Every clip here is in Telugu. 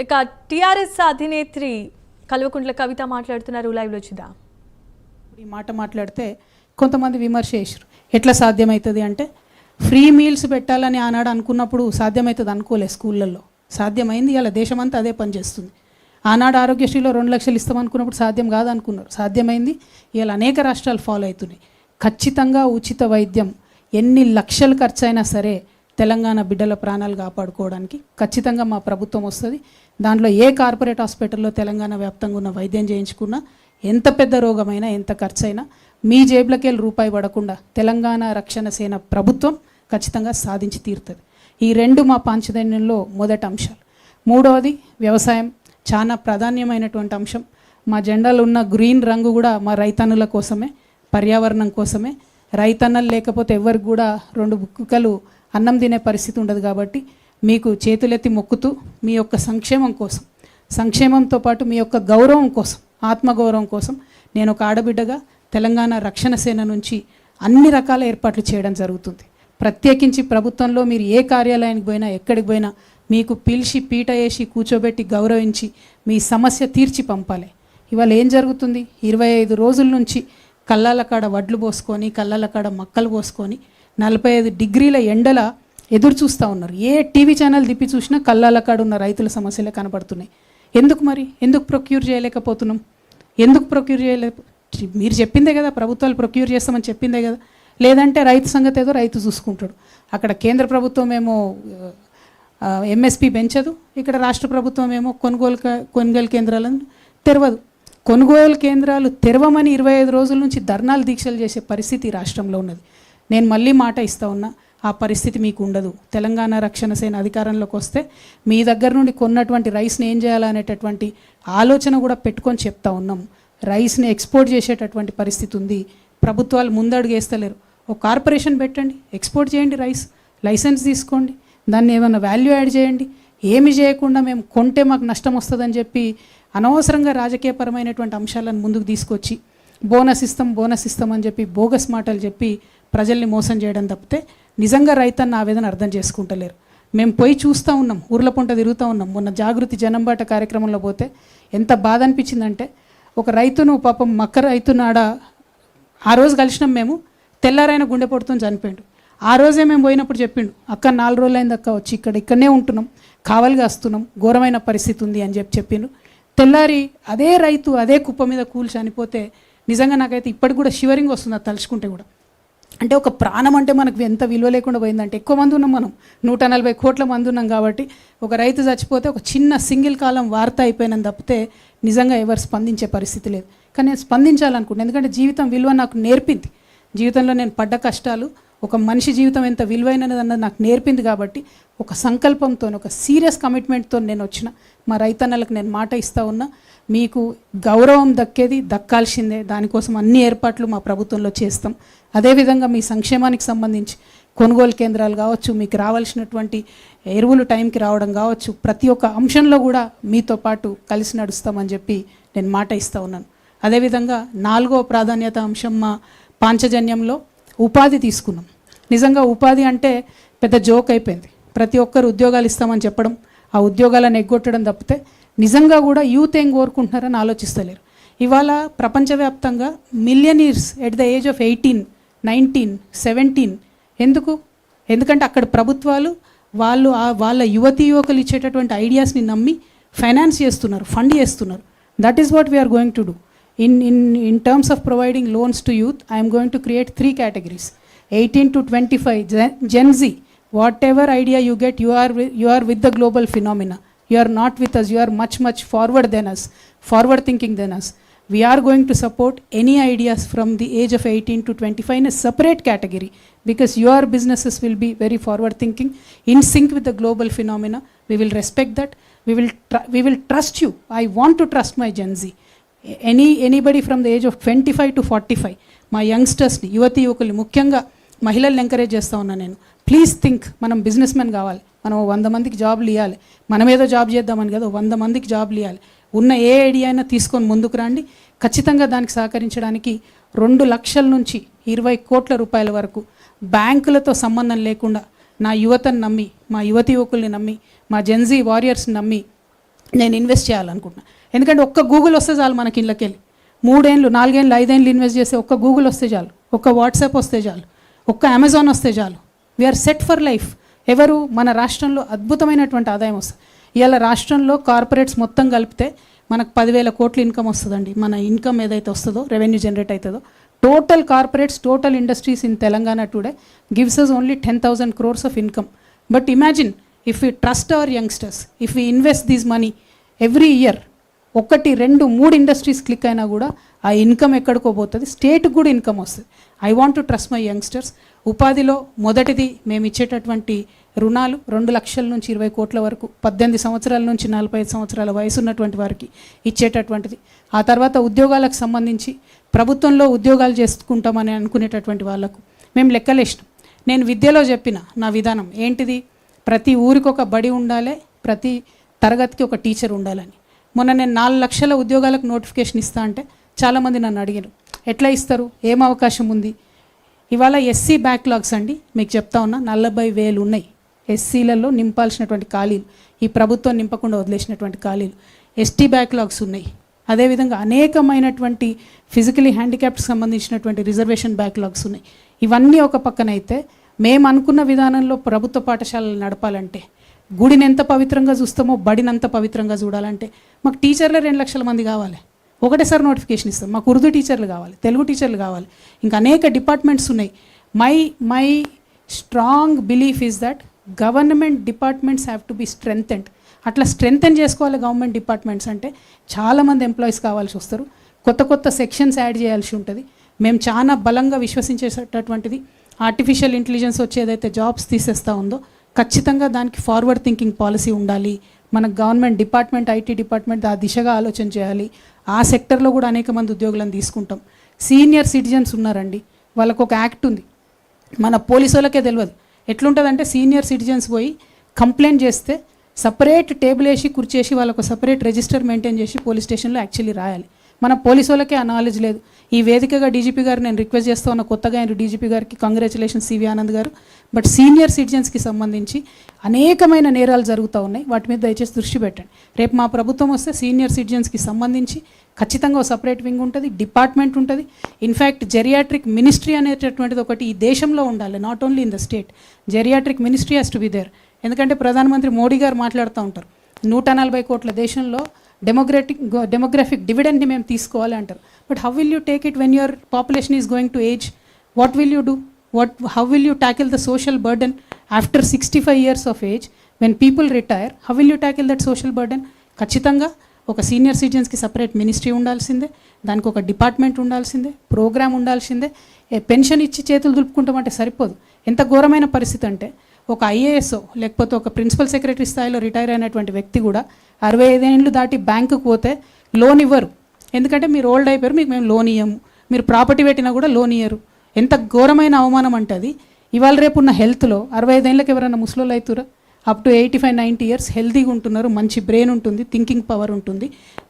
ఇక టీఆర్ఎస్ అధినేత్రి కల్వకుంట్ల కవిత మాట్లాడుతున్నారు, లైవ్లో చూద్దాం. ఈ మాట మాట్లాడితే కొంతమంది విమర్శ చేశారు. ఎట్లా సాధ్యమవుతుంది అంటే, ఫ్రీ మీల్స్ పెట్టాలని ఆనాడు అనుకున్నప్పుడు సాధ్యమవుతుంది అనుకోలే. స్కూళ్ళల్లో సాధ్యమైంది. ఇలా దేశమంతా అదే పనిచేస్తుంది. ఆనాడు ఆరోగ్యశ్రీలో 2 లక్షలు ఇస్తామనుకున్నప్పుడు సాధ్యం కాదనుకున్నారు, సాధ్యమైంది. ఇలా అనేక రాష్ట్రాలు ఫాలో అవుతున్నాయి. ఖచ్చితంగా ఉచిత వైద్యం ఎన్ని లక్షలు ఖర్చు అయినా సరే తెలంగాణ బిడ్డల ప్రాణాలు కాపాడుకోవడానికి ఖచ్చితంగా మా ప్రభుత్వం వస్తుంది. దాంట్లో ఏ కార్పొరేట్ హాస్పిటల్లో తెలంగాణ వ్యాప్తంగా ఉన్న వైద్యం చేయించుకున్నా, ఎంత పెద్ద రోగమైనా, ఎంత ఖర్చు అయినా మీ జేబులకెళ్ళి రూపాయి పడకుండా తెలంగాణ రక్షణ సేన ప్రభుత్వం ఖచ్చితంగా సాధించి తీరుతుంది. ఈ 2 మా పాంచజన్యంలో మొదటి అంశాలు. మూడవది వ్యవసాయం, చాలా ప్రాధాన్యమైనటువంటి అంశం. మా జెండాలో ఉన్న గ్రీన్ రంగు కూడా మా రైతన్నుల కోసమే, పర్యావరణం కోసమే. రైతన్నలు లేకపోతే ఎవరికి కూడా 2 బుక్కలు అన్నం తినే పరిస్థితి ఉండదు. కాబట్టి మీకు చేతులెత్తి మొక్కుతూ మీ యొక్క సంక్షేమం కోసం, సంక్షేమంతో పాటు మీ యొక్క గౌరవం కోసం, ఆత్మగౌరవం కోసం నేను ఒక ఆడబిడ్డగా తెలంగాణ రక్షణ సేన నుంచి అన్ని రకాల ఏర్పాట్లు చేయడం జరుగుతుంది. ప్రత్యేకించి ప్రభుత్వంలో మీరు ఏ కార్యాలయానికి పోయినా, ఎక్కడికి పోయినా మీకు పిలిచి పీట వేసి కూర్చోబెట్టి గౌరవించి మీ సమస్య తీర్చి పంపాలి. ఇవాళ ఏం జరుగుతుంది? 25 రోజుల నుంచి కళ్ళాల కాడ వడ్లు పోసుకొని, కళ్ళాల కాడ మక్కలు పోసుకొని 45 డిగ్రీల ఎండల ఎదురు చూస్తూ ఉన్నారు. ఏ టీవీ ఛానల్ తిప్పి చూసినా కళ్ళాల కాడ ఉన్న రైతుల సమస్యలే కనబడుతున్నాయి. ఎందుకు మరి? ఎందుకు ప్రొక్యూర్ చేయలేకపోతున్నాం? ఎందుకు ప్రొక్యూర్ మీరు చెప్పిందే కదా, ప్రభుత్వాలు ప్రొక్యూర్ చేస్తామని చెప్పిందే కదా. లేదంటే రైతు సంగతి ఏదో రైతు చూసుకుంటాడు. అక్కడ కేంద్ర ప్రభుత్వం ఏమో ఎంఎస్పి పెంచదు, ఇక్కడ రాష్ట్ర ప్రభుత్వం ఏమో కొనుగోలు కేంద్రాలను తెరవదు. కొనుగోలు కేంద్రాలు తెరవమని 25 రోజుల నుంచి ధర్నాలు దీక్షలు చేసే పరిస్థితి రాష్ట్రంలో ఉన్నది. నేను మళ్ళీ మాట ఇస్తా ఉన్నా, ఆ పరిస్థితి మీకు ఉండదు. తెలంగాణ రక్షణ సేన అధికారంలోకి వస్తే మీ దగ్గర నుండి కొన్నటువంటి రైస్ని ఏం చేయాలనేటటువంటి ఆలోచన కూడా పెట్టుకొని చెప్తా ఉన్నాం. రైస్ని ఎక్స్పోర్ట్ చేసేటటువంటి పరిస్థితి ఉంది. ప్రభుత్వాలు ముందడుగు వేస్తలేరు. ఒక కార్పొరేషన్ పెట్టండి, ఎక్స్పోర్ట్ చేయండి రైస్, లైసెన్స్ తీసుకోండి, దాన్ని ఏమైనా వాల్యూ యాడ్ చేయండి. ఏమి చేయకుండా మేము కొంటే మాకు నష్టం వస్తుందని చెప్పి అనవసరంగా రాజకీయపరమైనటువంటి అంశాలను ముందుకు తీసుకొచ్చి బోనస్ ఇస్తాం అని చెప్పి బోగస్ మాటలు చెప్పి ప్రజల్ని మోసం చేయడం తప్పితే నిజంగా రైతన్న ఆవేదన అర్థం చేసుకుంటలేరు. మేము పోయి చూస్తూ ఉన్నాం, ఊర్ల పొంట తిరుగుతూ ఉన్నాం. మొన్న జాగృతి జనంబాట కార్యక్రమంలో పోతే ఎంత బాధ అనిపించిందంటే, ఒక రైతును పాపం మక్క రైతునాడ ఆ రోజు కలిసినాం మేము, తెల్లారైన గుండెపోటుతో చనిపోయాడు. ఆ రోజే మేము పోయినప్పుడు చెప్పిండు, అక్క 4 రోజులు అయింది అక్క వచ్చి ఇక్కడనే ఉంటున్నాం, కావలిగా వస్తున్నాం, ఘోరమైన పరిస్థితి ఉంది అని చెప్పిండు. తెల్లారి అదే రైతు అదే కుప్ప మీద కూలి చనిపోతే నిజంగా నాకైతే ఇప్పటికి కూడా షివరింగ్ వస్తుంది అది తలుచుకుంటే కూడా. అంటే ఒక ప్రాణం అంటే మనకు ఎంత విలువ లేకుండా పోయిందంటే, ఎక్కువ మంది ఉన్నాం మనం, 140 కోట్ల మంది ఉన్నాం. కాబట్టి ఒక రైతు చచ్చిపోతే ఒక చిన్న సింగిల్ కాలం వార్త అయిపోయినని తప్పితే నిజంగా ఎవరు స్పందించే పరిస్థితి లేదు. కానీ నేను స్పందించాలనుకుంటున్నాను, ఎందుకంటే జీవితం విలువ నాకు నేర్పింది. జీవితంలో నేను పడ్డ కష్టాలు, ఒక మనిషి జీవితం ఎంత విలువైనది అన్నది నాకు నేర్పింది. కాబట్టి ఒక సంకల్పంతో, ఒక సీరియస్ కమిట్మెంట్తో నేను వచ్చిన మా రైతన్నలకు నేను మాట ఇస్తూ ఉన్నా, మీకు గౌరవం దక్కాల్సిందే. దానికోసం అన్ని ఏర్పాట్లు మా ప్రభుత్వంలో చేస్తాం. అదేవిధంగా మీ సంక్షేమానికి సంబంధించి కొనుగోలు కేంద్రాలు కావచ్చు, మీకు రావాల్సినటువంటి ఎరువులు టైంకి రావడం కావచ్చు, ప్రతి ఒక్క అంశంలో కూడా మీతో పాటు కలిసి నడుస్తామని చెప్పి నేను మాట ఇస్తూ ఉన్నాను. అదేవిధంగా 4వ ప్రాధాన్యత అంశం మా పాంచజన్యంలో ఉపాధి తీసుకున్నాం. నిజంగా ఉపాధి అంటే పెద్ద జోక్ అయిపోయింది. ప్రతి ఒక్కరు ఉద్యోగాలు ఇస్తామని చెప్పడం, ఆ ఉద్యోగాలను ఎగ్గొట్టడం తప్పితే నిజంగా కూడా యూత్ ఏం కోరుకుంటున్నారని ఆలోచిస్తలేరు. ఇవాళ ప్రపంచవ్యాప్తంగా millionaires at the age of 18, 19, 17. ఎందుకంటే అక్కడ ప్రభుత్వాలు వాళ్ళ యువతీ యువకులు ఇచ్చేటటువంటి ఐడియాస్ని నమ్మి ఫైనాన్స్ చేస్తున్నారు, ఫండ్ చేస్తున్నారు. That is what we are going to do. In terms of providing loans to youth, I am going to create 3 categories. 18 to 25, Gen Z. Whatever idea you get, you are with the global phenomena. You are not with us. You are much forward than us, forward thinking than us. We are going to support any ideas from the age of 18 to 25 in a separate category, because your businesses will be very forward thinking, in sync with the global phenomena. We will respect that. We will trust you. I want to trust my Gen Z. Anybody from the age of 25 to 45, మా యంగ్స్టర్స్ని, యువతి యువకుల్ని, ముఖ్యంగా మహిళల్ని ఎంకరేజ్ చేస్తూ ఉన్నాను నేను. ప్లీజ్ థింక్, మనం బిజినెస్ మెన్ కావాలి, మనం 100 మందికి జాబ్లు ఇవ్వాలి. మనం ఏదో జాబ్ చేద్దామని కదా, 100 మందికి జాబ్లు ఇవ్వాలి. ఉన్న ఏ ఐడియా అయినా తీసుకొని ముందుకు రండి. ఖచ్చితంగా దానికి సహకరించడానికి 2 లక్షల నుంచి 20 కోట్ల రూపాయల వరకు బ్యాంకులతో సంబంధం లేకుండా నా యువతను నమ్మి, మా యువతి యువకుల్ని నమ్మి, మా జెన్జీ వారియర్స్ని నమ్మి నేను ఇన్వెస్ట్ చేయాలనుకుంటున్నాను. ఎందుకంటే ఒక్క గూగుల్ వస్తే చాలు మనకి ఇళ్ళకెళ్ళి 3 ఏళ్ళు 4 ఏళ్ళు 5 ఏళ్ళు ఇన్వెస్ట్ చేస్తే ఒక్క గూగుల్ వస్తే చాలు, ఒక్క వాట్సాప్ వస్తే చాలు, ఒక్క అమెజాన్ వస్తే చాలు, వీఆర్ సెట్ ఫర్ లైఫ్. ఎవరు? మన రాష్ట్రంలో అద్భుతమైనటువంటి ఆదాయం వస్తుంది. ఇవాళ రాష్ట్రంలో కార్పొరేట్స్ మొత్తం కలిపితే మనకు 10,000 కోట్ల ఇన్కమ్ వస్తుందండి. మన ఇన్కమ్ ఏదైతే వస్తుందో, రెవెన్యూ జనరేట్ అవుతుందో, total corporates, total industries in Telangana today gives us only 10,000 crores of income. But imagine if we trust our youngsters, if we invest this money every year, 1, 2, 3 industries click అయినా కూడా ఆ ఇన్కమ్ ఎక్కడికో పోతుంది, స్టేట్కి కూడా ఇన్కమ్ వస్తుంది. I want to trust my youngsters. ఉపాధిలో మొదటిది మేము ఇచ్చేటటువంటి రుణాలు 2 లక్షల నుంచి 20 కోట్ల వరకు, 18 సంవత్సరాల నుంచి 45 సంవత్సరాల వయసు ఉన్నటువంటి వారికి ఇచ్చేటటువంటిది. ఆ తర్వాత ఉద్యోగాలకు సంబంధించి ప్రభుత్వంలో ఉద్యోగాలు చేసుకుంటామని అనుకునేటటువంటి వాళ్ళకు మేము లెక్కలేసినాం. నేను విద్యలో చెప్పిన నా విధానం ఏంటిది? ప్రతి ఊరికి ఒక బడి ఉండాలి, ప్రతి తరగతికి ఒక టీచర్ ఉండాలని. మొన్న నేను 4 లక్షల ఉద్యోగాలకు నోటిఫికేషన్ ఇస్తా అంటే చాలామంది నన్ను అడిగారు, ఎట్లా ఇస్తారు, ఏం అవకాశం ఉంది? ఇవాళ ఎస్సీ బ్యాక్లాగ్స్ అండి, మీకు చెప్తా ఉన్నా 40,000 ఉన్నాయి ఎస్సీలలో నింపాల్సినటువంటి ఖాళీలు, ఈ ప్రభుత్వం నింపకుండా వదిలేసినటువంటి ఖాళీలు. ఎస్టీ బ్యాక్లాగ్స్ ఉన్నాయి. అదేవిధంగా అనేకమైనటువంటి ఫిజికలీ హ్యాండిక్యాప్డ్కి సంబంధించినటువంటి రిజర్వేషన్ బ్యాక్లాగ్స్ ఉన్నాయి. ఇవన్నీ ఒక పక్కన అయితే, మేము అనుకున్న విధానంలో ప్రభుత్వ పాఠశాలలు నడపాలంటే, గుడిని ఎంత పవిత్రంగా చూస్తామో బడిని అంత పవిత్రంగా చూడాలంటే మాకు టీచర్లే 2 లక్షల మంది కావాలి. ఒకటేసారి నోటిఫికేషన్ ఇస్తాం. మాకు ఉర్దూ టీచర్లు కావాలి, తెలుగు టీచర్లు కావాలి, ఇంకా అనేక డిపార్ట్మెంట్స్ ఉన్నాయి. My strong belief is that government departments have to be స్ట్రెంథెండ్. అట్లా స్ట్రెంథెన్ చేసుకోవాలి గవర్నమెంట్ డిపార్ట్మెంట్స్ అంటే. చాలామంది ఎంప్లాయీస్ కావాల్సి వస్తారు, కొత్త కొత్త సెక్షన్స్ యాడ్ చేయాల్సి ఉంటుంది. మేము చాలా బలంగా విశ్వసించేటటువంటిది ఆర్టిఫిషియల్ ఇంటెలిజెన్స్ వచ్చేదైతే జాబ్స్ తీసేస్తూ ఉందో, ఖచ్చితంగా దానికి ఫార్వర్డ్ థింకింగ్ పాలసీ ఉండాలి. మన గవర్నమెంట్ డిపార్ట్మెంట్, ఐటీ డిపార్ట్మెంట్ ఆ దిశగా ఆలోచన చేయాలి. ఆ సెక్టర్లో కూడా అనేక మంది ఉద్యోగులను తీసుకుంటాం. సీనియర్ సిటిజన్స్ ఉన్నారండి, వాళ్ళకు ఒక యాక్ట్ ఉంది, మన పోలీసు వాళ్ళకే తెలియదు. ఎట్లుంటుందంటే సీనియర్ సిటిజన్స్ పోయి కంప్లైంట్ చేస్తే సపరేట్ టేబుల్ వేసి కుర్చేసి వాళ్ళకు సపరేట్ రిజిస్టర్ మెయింటైన్ చేసి పోలీస్ స్టేషన్లో యాక్చువల్లీ రాయాలి. మన పోలీసు వాళ్ళకే ఆ నాలెడ్జ్ లేదు. ఈ వేదికగా డీజీపీ గారు నేను రిక్వెస్ట్ చేస్తూ ఉన్న, కొత్తగా ఆయన డీజీపీ గారికి కంగ్రాచులేషన్స్ సివి ఆనంద్ గారు. బట్ సీనియర్ సిటిజన్స్కి సంబంధించి అనేకమైన నేరాలు జరుగుతూ ఉన్నాయి, వాటి మీద దయచేసి దృష్టి పెట్టండి. రేపు మా ప్రభుత్వం వస్తే సీనియర్ సిటిజన్స్కి సంబంధించి ఖచ్చితంగా ఒక సపరేట్ వింగ్ ఉంటుంది, డిపార్ట్మెంట్ ఉంటుంది. ఇన్ఫ్యాక్ట్ జెరియాట్రిక్ మినిస్ట్రీ అనేటటువంటిది ఒకటి ఈ దేశంలో ఉండాలి, not only in the state. Geriatric ministry has to be there. ఎందుకంటే ప్రధానమంత్రి మోడీ గారు మాట్లాడుతూ ఉంటారు, 140 కోట్ల దేశంలో డెమోగ్రఫిక్ డివిడెండ్ని మేము తీసుకోవాలి అంటారు. But how will you take it when your population is going to age? What will you do? How will you tackle the social burden after 65 years of age? When people retire, how will you tackle that social burden? ఖచ్చితంగా ఒక సీనియర్ సిటిజన్స్కి సపరేట్ మినిస్ట్రీ ఉండాల్సిందే, దానికి ఒక డిపార్ట్మెంట్ ఉండాల్సిందే, ప్రోగ్రామ్ ఉండాల్సిందే. పెన్షన్ ఇచ్చి చేతులు దులుపుకుంటామంటే సరిపోదు. ఎంత ఘోరమైన పరిస్థితి అంటే, ఒక ఐఏఎస్ లేకపోతే ఒక ప్రిన్సిపల్ సెక్రటరీ స్థాయిలో రిటైర్ అయినటువంటి వ్యక్తి కూడా 65 ఏళ్ళు దాటి బ్యాంకుకు పోతే లోన్ ఇవ్వరు. ఎందుకంటే మీరు ఓల్డ్ అయిపోయారు, మీకు మేము లోన్ ఇవ్వము, మీరు ప్రాపర్టీ పెట్టినా కూడా లోన్ ఇవ్వరు. ఎంత ఘోరమైన అవమానం అంటే అది. ఇవాళ రేపు ఉన్న హెల్త్లో 65 ఏళ్ళకి ఎవరైనా ముసలోళ్ళు అవుతారా? అప్ టు 85-90 years హెల్తీగా ఉంటున్నారు, మంచి బ్రెయిన్ ఉంటుంది, థింకింగ్ పవర్ ఉంటుంది.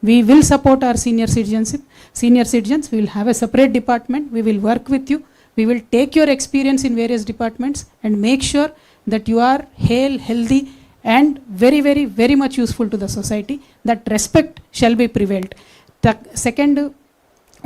We will support our senior citizens. We will have a separate department. We will work with you. We will take your experience in various departments and make sure that you are hale, healthy and very, very, very much useful to the society. That respect shall be prevailed. Second,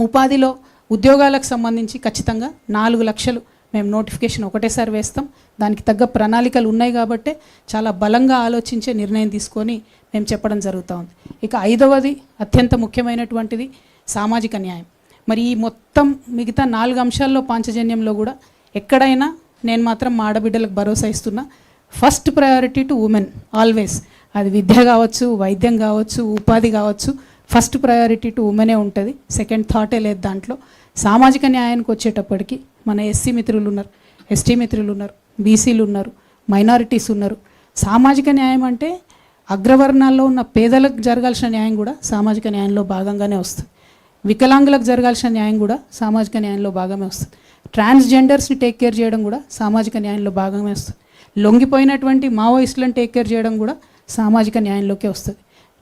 ఉపాధిలో ఉద్యోగాలకు సంబంధించి ఖచ్చితంగా 4 లక్షలు మేము నోటిఫికేషన్ ఒకటేసారి వేస్తాం. దానికి తగ్గ ప్రణాళికలు ఉన్నాయి కాబట్టే చాలా బలంగా ఆలోచించే నిర్ణయం తీసుకొని మేము చెప్పడం జరుగుతూ ఉంది. ఇక 5వది అత్యంత ముఖ్యమైనటువంటిది సామాజిక న్యాయం. మరి ఈ మొత్తం మిగతా 4 అంశాల్లో పాంచజన్యంలో కూడా ఎక్కడైనా నేను మాత్రం మా ఆడబిడ్డలకు భరోసా ఇస్తున్నా, first priority to women always. అది విద్య కావచ్చు, వైద్యం కావచ్చు, ఉపాధి కావచ్చు, ఫస్ట్ ప్రయారిటీ టు ఉమెనే ఉంటుంది. సెకండ్ థాటే లేదు దాంట్లో. సామాజిక న్యాయానికి వచ్చేటప్పటికి మన ఎస్సీ మిత్రులు ఉన్నారు, ఎస్టీ మిత్రులు ఉన్నారు, బీసీలు ఉన్నారు, మైనారిటీస్ ఉన్నారు. సామాజిక న్యాయం అంటే అగ్రవర్ణాల్లో ఉన్న పేదలకు జరగాల్సిన న్యాయం కూడా సామాజిక న్యాయంలో భాగంగానే వస్తుంది. వికలాంగులకు జరగాల్సిన న్యాయం కూడా సామాజిక న్యాయంలో భాగమే వస్తుంది. ట్రాన్స్జెండర్స్ని టేక్ కేర్ చేయడం కూడా సామాజిక న్యాయంలో భాగమే వస్తుంది. లొంగిపోయినటువంటి మావోయిస్టులను టేక్ కేర్ చేయడం కూడా సామాజిక న్యాయంలోకే వస్తుంది.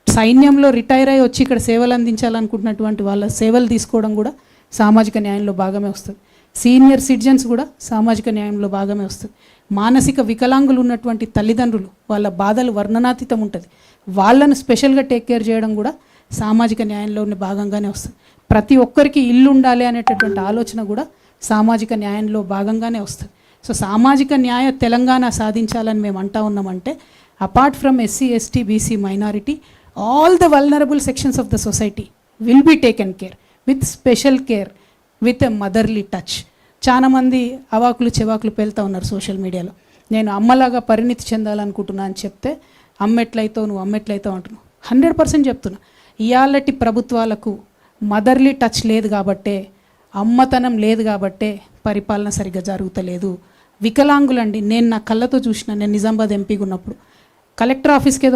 సైన్యంలో రిటైర్ అయ్యి వచ్చి ఇక్కడ సేవలు అందించాలనుకుంటున్నటువంటి వాళ్ళ సేవలు తీసుకోవడం కూడా సామాజిక న్యాయంలో భాగమే వస్తుంది. సీనియర్ సిటిజన్స్ కూడా సామాజిక న్యాయంలో భాగమే వస్తుంది. మానసిక వికలాంగులు ఉన్నటువంటి తల్లిదండ్రులు వాళ్ళ బాధలు వర్ణనాతీతం ఉంటుంది, వాళ్ళను స్పెషల్గా టేక్ కేర్ చేయడం కూడా సామాజిక న్యాయంలోని భాగంగానే వస్తుంది. ప్రతి ఒక్కరికి ఇల్లు ఉండాలి అనేటటువంటి ఆలోచన కూడా సామాజిక న్యాయంలో భాగంగానే వస్తుంది. సో సామాజిక న్యాయ తెలంగాణ సాధించాలని మేము అంటా ఉన్నామంటే apart from SC ST BC minority all the vulnerable sections of the society will be taken care with special care with a motherly touch. చాలామంది అవాకులు చెవాకులు పేలుతూ ఉన్నారు సోషల్ మీడియాలో, నేను అమ్మలాగా పరిణితి చెందాలనుకుంటున్నా అని చెప్తే అమ్మెట్లయితావు నువ్వు అమ్మెట్లయితావు అంటున్నావు. 100% చెప్తున్నా, ఇయాలటి ప్రభుత్వాలకు మదర్లీ టచ్ లేదు కాబట్టే, అమ్మతనం లేదు కాబట్టే పరిపాలన సరిగ్గా జరుగుతలేదు. వికలాంగులండి, నేను నా కళ్ళతో చూసిన, నేను నిజామాబాద్ ఎంపీగా ఉన్నప్పుడు కలెక్టర్ ఆఫీస్కి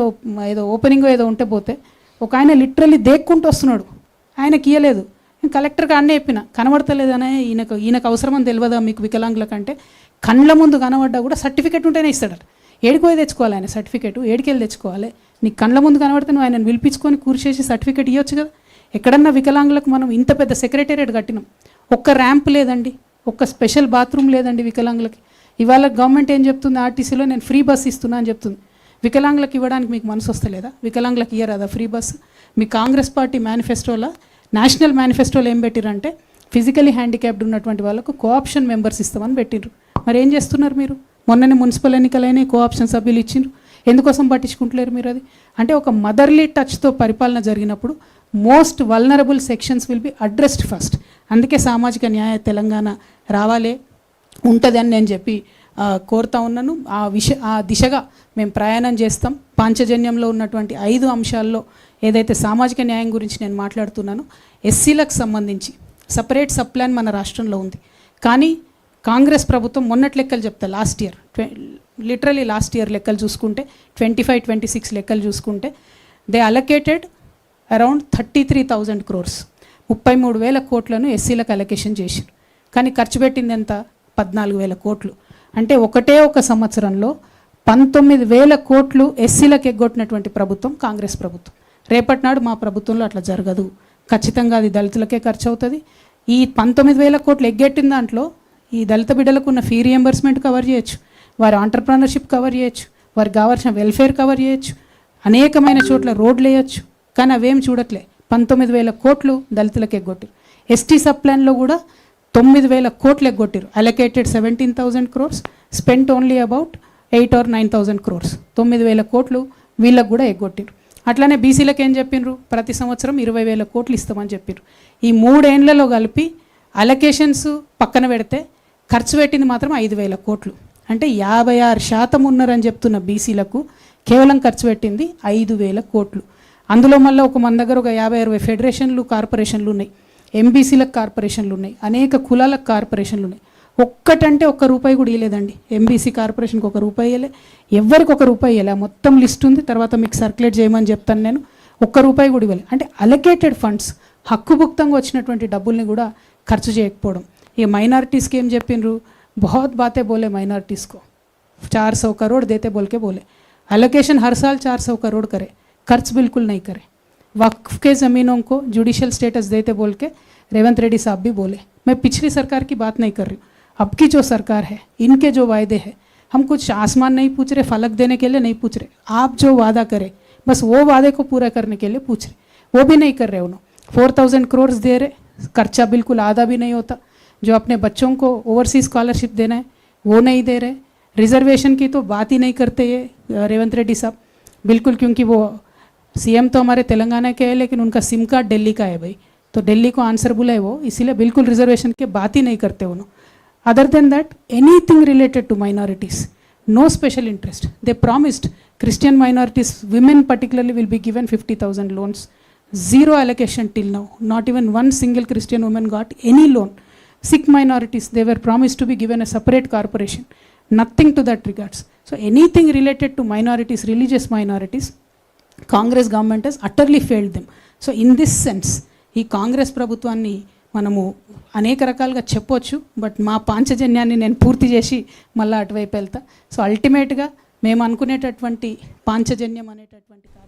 ఏదో ఓపెనింగ్ ఏదో ఉంటే పోతే ఒక ఆయన లిటరల్లీ దేక్కుంటూ వస్తున్నాడు, ఆయనకి ఇయ్యలేదు. నేను కలెక్టర్కి అన్నీ చెప్పిన, కనబడతలేదనే ఈయనకు అవసరమని తెలియదా మీకు వికలాంగుల కంటే, కళ్ళ ముందు కనబడ్డా కూడా సర్టిఫికేట్ ఉంటేనే ఇస్తాడట. ఏడిపోయి తెచ్చుకోవాలి ఆయన సర్టిఫికేట్, ఏడికెళ్ళి తెచ్చుకోవాలి? నీకు కళ్ళ ముందు కనబడితే నువ్వు ఆయనను పిలిపించుకొని కూర్చేసి సర్టిఫికేట్ ఇవ్వచ్చు కదా. ఎక్కడన్నా వికలాంగులకు మనం ఇంత పెద్ద సెక్రటేరియట్ కట్టినాం, ఒక్క ర్యాంప్ లేదండి, ఒక్క స్పెషల్ బాత్రూమ్ లేదండి వికలాంగులకి. ఇవాళ గవర్నమెంట్ ఏం చెప్తుంది, ఆర్టీసీలో నేను ఫ్రీ బస్ ఇస్తున్నా అని చెప్తుంది. వికలాంగులకు ఇవ్వడానికి మీకు మనసు వస్తలేదా? వికలాంగులకు ఇయ్యరాదా ఫ్రీ బస్సు? మీ కాంగ్రెస్ పార్టీ మేనిఫెస్టోలో, నేషనల్ మేనిఫెస్టోలో ఏం పెట్టిరంటే ఫిజికలీ హ్యాండిక్యాప్డ్ ఉన్నటువంటి వాళ్ళకు కోఆప్షన్ మెంబర్స్ ఇస్తామని పెట్టిండ్రు. మరి ఏం చేస్తున్నారు మీరు? మొన్ననే మున్సిపల్ ఎన్నికలైనా కోఆప్షన్ సభ్యులు ఇచ్చిండ్రు, ఎందుకోసం పట్టించుకుంటలేరు మీరు? అది అంటే ఒక మదర్లీ టచ్తో పరిపాలన జరిగినప్పుడు most vulnerable sections will be addressed first. అందుకే సామాజిక న్యాయ తెలంగాణ రావాలే ఉంటుంది అని నేను చెప్పి కోరుతా ఉన్నాను. ఆ దిశగా మేము ప్రయాణం చేస్తాం. పాంచజన్యంలో ఉన్నటువంటి 5 అంశాల్లో ఏదైతే సామాజిక న్యాయం గురించి నేను మాట్లాడుతున్నానో, ఎస్సీలకు సంబంధించి సపరేట్ సబ్ ప్లాన్ మన రాష్ట్రంలో ఉంది. కానీ కాంగ్రెస్ ప్రభుత్వం మొన్నటి లెక్కలు చెప్తా, last year literally last year లెక్కలు చూసుకుంటే 25-26 లెక్కలు చూసుకుంటే దే అలొకేటెడ్ అరౌండ్ 33,000 crores, 33,000 కోట్లను ఎస్సీలకు అలొకేషన్ చేశారు. కానీ ఖర్చు పెట్టింది ఎంత? 14,000 కోట్లు. అంటే ఒక సంవత్సరంలో 19,000 కోట్లు ఎస్సీలకు ఎగ్గొట్టినటువంటి ప్రభుత్వం కాంగ్రెస్ ప్రభుత్వం. రేపటి నాడు మా ప్రభుత్వంలో అట్లా జరగదు, ఖచ్చితంగా అది దళితులకే ఖర్చు అవుతుంది. ఈ 19,000 కోట్లు ఎగ్గొట్టిన దాంట్లో ఈ దళిత బిడ్డలకు ఉన్న ఫీ రియంబర్స్మెంట్ కవర్ చేయొచ్చు, వారి ఆంటర్ప్రినర్షిప్ కవర్ చేయొచ్చు, వారికి కావాల్సిన వెల్ఫేర్ కవర్ చేయొచ్చు, అనేకమైన చోట్ల రోడ్లు వేయచ్చు. కానీ అవేం చూడట్లే. 19,000 కోట్లు దళితులకు ఎగ్గొట్టారు. ఎస్టీ సబ్ ప్లాన్లో కూడా 9,000 కోట్లు ఎగ్గొట్టారు. Allocated 17,000 crores, spent only about 8 or 9,000 crores. 9,000 కోట్లు వీళ్ళకు కూడా ఎగ్గొట్టారు. అట్లానే బీసీలకు ఏం చెప్పిండ్రు? ప్రతి సంవత్సరం 20,000 కోట్లు ఇస్తామని చెప్పారు. ఈ 3 ఏళ్లలో కలిపి అలొకేషన్స్ పక్కన పెడితే ఖర్చు పెట్టింది మాత్రం 5,000 కోట్లు. అంటే 56% ఉన్నారని చెప్తున్న బీసీలకు కేవలం ఖర్చు పెట్టింది 5,000 కోట్లు. అందులో మళ్ళీ మన దగ్గర ఒక 50-60 ఫెడరేషన్లు, కార్పొరేషన్లు ఉన్నాయి, ఎంబీసీలకు కార్పొరేషన్లు ఉన్నాయి, అనేక కులాలకు కార్పొరేషన్లు ఉన్నాయి. ఒక్కటంటే ₹1 కూడా ఇవ్వలేదండి. ఎంబీసీ కార్పొరేషన్కి ₹1 ఇవ్వలే, ఎవరికి ₹1 ఇవ్వలే. మొత్తం లిస్ట్ ఉంది, తర్వాత మీకు సర్క్యులేట్ చేయమని చెప్తాను నేను. ₹1 కూడా ఇవ్వలే. అంటే అలొకేటెడ్ ఫండ్స్, హక్కుభుక్తంగా వచ్చినటువంటి డబ్బుల్ని కూడా ఖర్చు చేయకపోవడం. ఈ మైనారిటీస్కి ఏం చెప్పిండ్రు? बहुत बातें बोले माइनॉरिटीज़ को, 400 करोड़ देते बोल के बोले, अलोकेशन हर साल 400 करोड़ करे, खर्च बिल्कुल नहीं करे. वक्फ के ज़मीनों को जुडिशल स्टेटस देते बोल के रेवंत रेड्डी साहब भी बोले. मैं पिछली सरकार की बात नहीं कर रही हूँ, अब की जो सरकार है, इनके जो वायदे हैं, हम कुछ आसमान नहीं पूछ रहे, फलक देने के लिए नहीं पूछ रहे. आप जो वादा करें बस वो वादे को पूरा करने के लिए पूछ रहे, वो भी नहीं कर रहे. उन्होंने 4,000 crores दे रहे, खर्चा बिल्कुल आधा भी नहीं होता. जो अपने बच्चों को ओवरसीज स्कॉलरशिप देना है वो नहीं दे रहे. रिजर्वेशन की तो बात ही नहीं करते ये रेवंत रेड्डी साहब बिल्कुल, क्योंकि वो सीएम तो हमारे तेलंगाना के है, लेकिन उनका सिम कार्ड दिल्ली का है भाई, तो दिल्ली को आंसरबुल है वो, इसीलिए बिल्कुल रिजर्वेशन की बात ही नहीं करते उन्होंने. Other than that anything related to minorities, no special interest. They promised Christian minorities, women particularly, will be given 50,000 loans. Zero allocation till now. Not even one single Christian woman got any loan. Sikh minorities, they were promised to be given a separate corporation. Nothing to that regards. So anything related to minorities, religious minorities, Congress government has utterly failed them. So in this sense, ఈ కాంగ్రెస్ ప్రభుత్వాన్ని మనము అనేక రకాలుగా చెప్పొచ్చు, బట్ మా పాంచజన్యాన్ని నేను పూర్తి చేసి మళ్ళీ అటువైపు వెళ్తా. సో అల్టిమేట్గా మేము అనుకునేటటువంటి పాంచజన్యం అనేటటువంటి